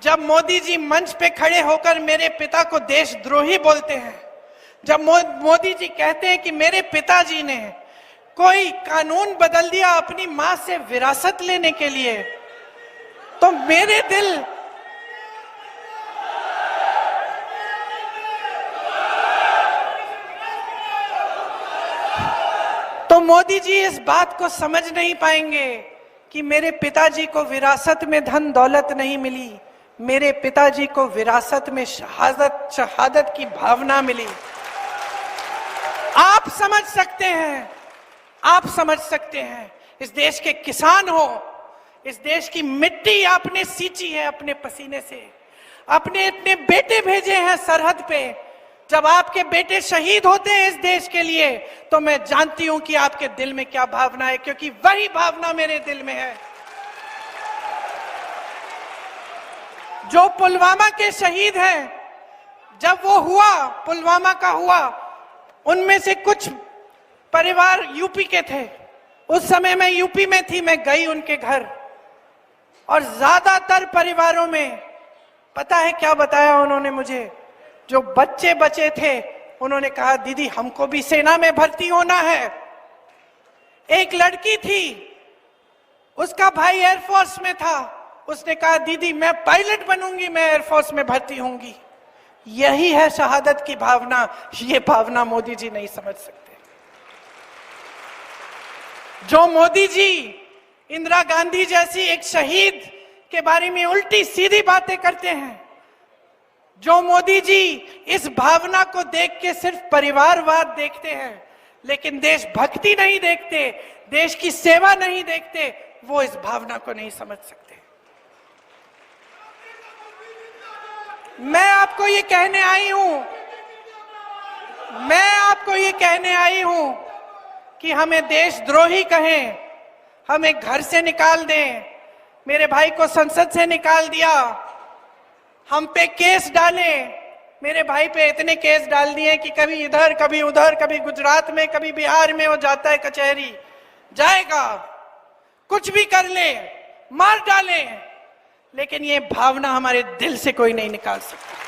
जब मोदी जी मंच पे खड़े होकर मेरे पिता को देशद्रोही बोलते हैं, जब मोदी जी कहते हैं कि मेरे पिताजी ने कोई कानून बदल दिया अपनी मां से विरासत लेने के लिए, तो मेरे दिल तो मोदी जी इस बात को समझ नहीं पाएंगे कि मेरे पिताजी को विरासत में धन दौलत नहीं मिली, मेरे पिताजी को विरासत में शहादत की भावना मिली। आप समझ सकते हैं, आप समझ सकते हैं, इस देश के किसान हो, इस देश की मिट्टी आपने सींची है अपने पसीने से, अपने इतने बेटे भेजे हैं सरहद पे। जब आपके बेटे शहीद होते हैं इस देश के लिए, तो मैं जानती हूं कि आपके दिल में क्या भावना है, क्योंकि वही भावना मेरे दिल में है। जो पुलवामा के शहीद हैं, जब वो हुआ, पुलवामा का हुआ, उनमें से कुछ परिवार यूपी के थे। उस समय मैं यूपी में थी, मैं गई उनके घर, और ज्यादातर परिवारों में पता है क्या बताया उन्होंने मुझे? जो बच्चे बचे थे उन्होंने कहा दीदी हमको भी सेना में भर्ती होना है। एक लड़की थी, उसका भाई एयरफोर्स में था, उसने कहा दीदी मैं पायलट बनूंगी, मैं एयरफोर्स में भर्ती होंगी। यही है शहादत की भावना। ये भावना मोदी जी नहीं समझ सकते। जो मोदी जी इंदिरा गांधी जैसी एक शहीद के बारे में उल्टी सीधी बातें करते हैं, जो मोदी जी इस भावना को देख के सिर्फ परिवारवाद देखते हैं लेकिन देशभक्ति नहीं देखते, देश की सेवा नहीं देखते, वो इस भावना को नहीं समझ सकते। मैं आपको ये कहने आई हूं कि हमें देशद्रोही कहें, हमें घर से निकाल दें, मेरे भाई को संसद से निकाल दिया, हम पे केस डाले, मेरे भाई पे इतने केस डाल दिए कि कभी इधर कभी उधर, कभी गुजरात में कभी बिहार में वो जाता है कचहरी, जाएगा, कुछ भी कर ले, मार डाले, लेकिन ये भावना हमारे दिल से कोई नहीं निकाल सकता।